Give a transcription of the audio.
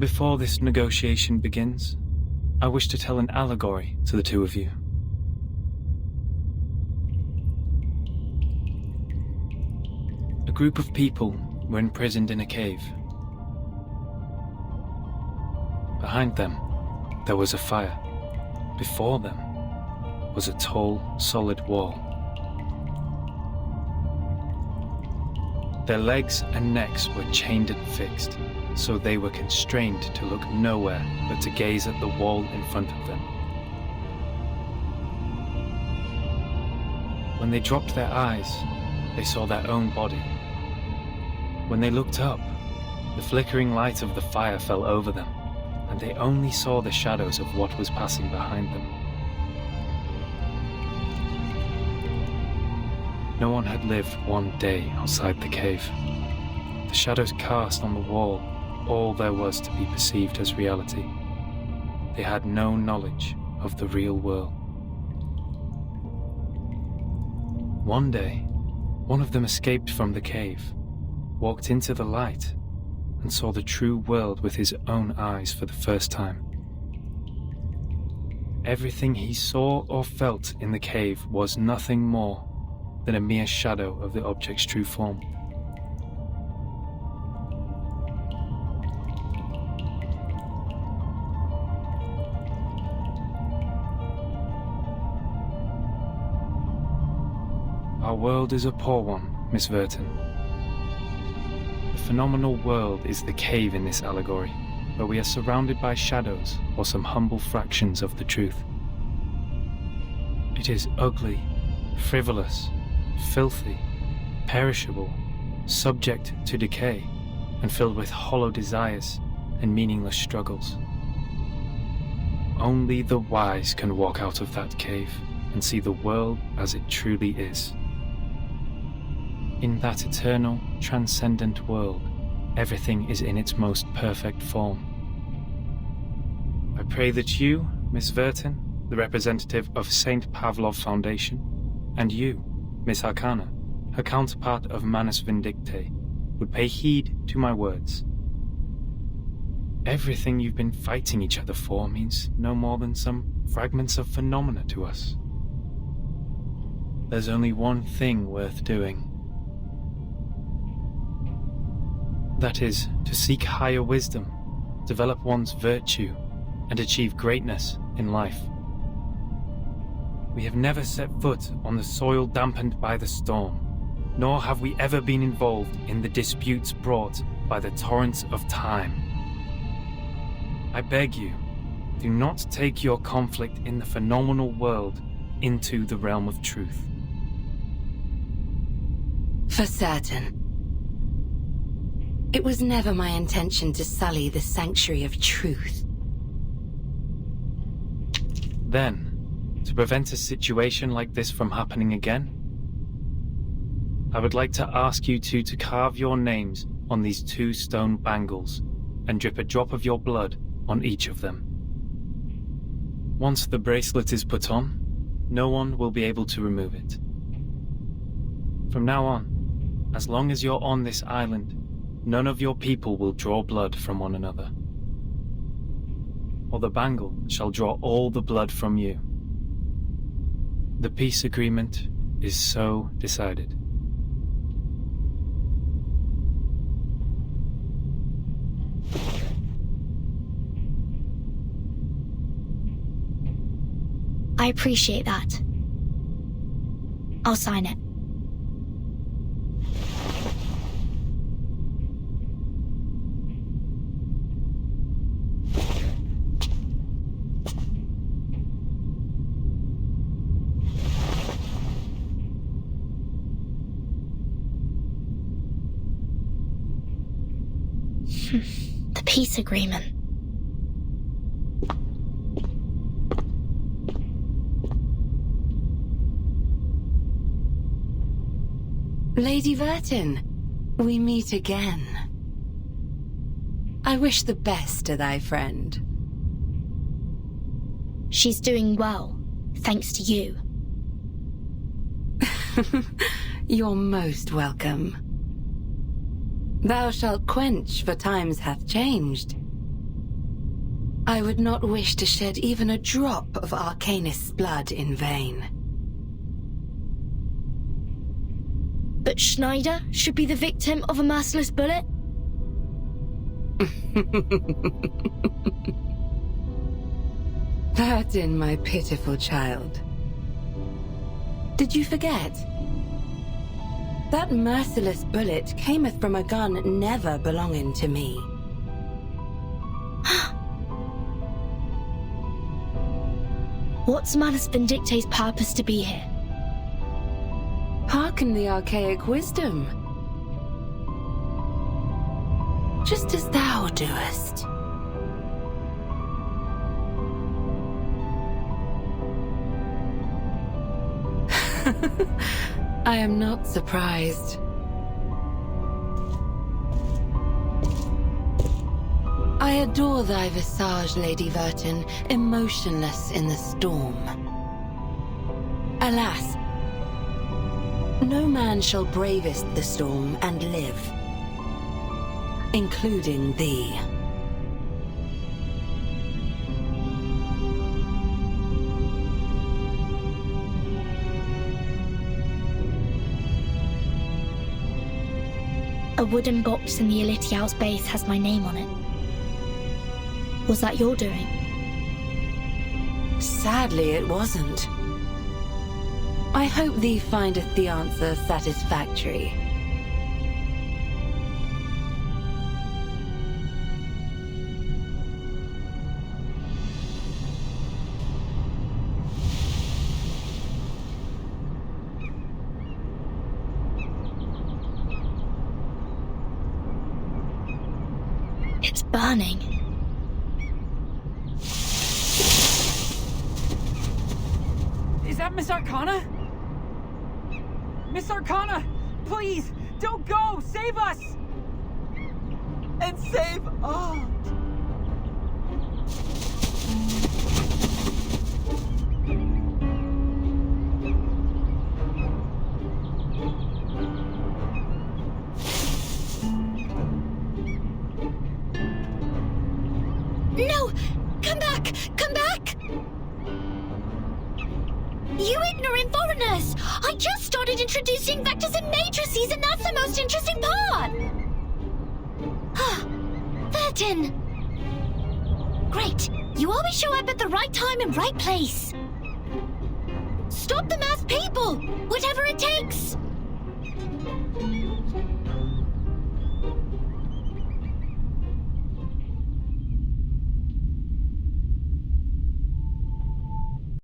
Before this negotiation begins, I wish to tell an allegory to the two of you. A group of people were imprisoned in a cave. Behind them, there was a fire. Before them was a tall, solid wall. Their legs and necks were chained and fixed, so they were constrained to look nowhere but to gaze at the wall in front of them. When they dropped their eyes, they saw their own body. When they looked up, the flickering light of the fire fell over them, and they only saw the shadows of what was passing behind them. No one had lived one day outside the cave. The shadows cast on the wall all there was to be perceived as reality. They had no knowledge of the real world. One day, one of them escaped from the cave, walked into the light, and saw the true world with his own eyes for the first time. Everything he saw or felt in the cave was nothing more than a mere shadow of the object's true form. Our world is a poor one, Miss Vertin. The phenomenal world is the cave in this allegory, where we are surrounded by shadows or some humble fractions of the truth. It is ugly, frivolous, filthy, perishable, subject to decay, and filled with hollow desires and meaningless struggles. Only the wise can walk out of that cave and see the world as it truly is. In that eternal, transcendent world, everything is in its most perfect form. I pray that you, Miss Vertin, the representative of St. Pavlov Foundation, and you, Miss Arcana, her counterpart of Manus Vindicte, would pay heed to my words. Everything you've been fighting each other for means no more than some fragments of phenomena to us. There's only one thing worth doing. That is, to seek higher wisdom, develop one's virtue, and achieve greatness in life. We have never set foot on the soil dampened by the storm, nor have we ever been involved in the disputes brought by the torrents of time. I beg you, do not take your conflict in the phenomenal world into the realm of truth. For certain. It was never my intention to sully the sanctuary of truth. Then, to prevent a situation like this from happening again, I would like to ask you two to carve your names on these 2 stone bangles and drip a drop of your blood on each of them. Once the bracelet is put on, no one will be able to remove it. From now on, as long as you're on this island, none of your people will draw blood from one another. Or the bangle shall draw all the blood from you. The peace agreement is so decided. I appreciate that. I'll sign it. The peace agreement. Lady Vertin, we meet again. I wish the best to thy friend. She's doing well, thanks to you. You're most welcome. Thou shalt quench, for times hath changed. I would not wish to shed even a drop of Arcanist's blood in vain. But Schneider should be the victim of a merciless bullet? Vertin, my pitiful child. Did you forget? That merciless bullet cameth from a gun never belonging to me. What's Manus Vindicte's purpose to be here? Hearken the archaic wisdom. Just as thou doest. I am not surprised. I adore thy visage, Lady Vertin, emotionless in the storm. Alas, no man shall bravest the storm and live, including thee. A wooden box in the Elitiao's base has my name on it. Was that your doing? Sadly, it wasn't. I hope thee findeth the answer satisfactory. It's burning. Is that Miss Arcana? Miss Arcana! Please! Don't go! Save us! And save us! No! Come back! Come back! You ignorant foreigners! I just started introducing vectors and matrices, and that's the most interesting part! Vertin! Great! You always show up at the right time and right place! Stop the masked people! Whatever it takes!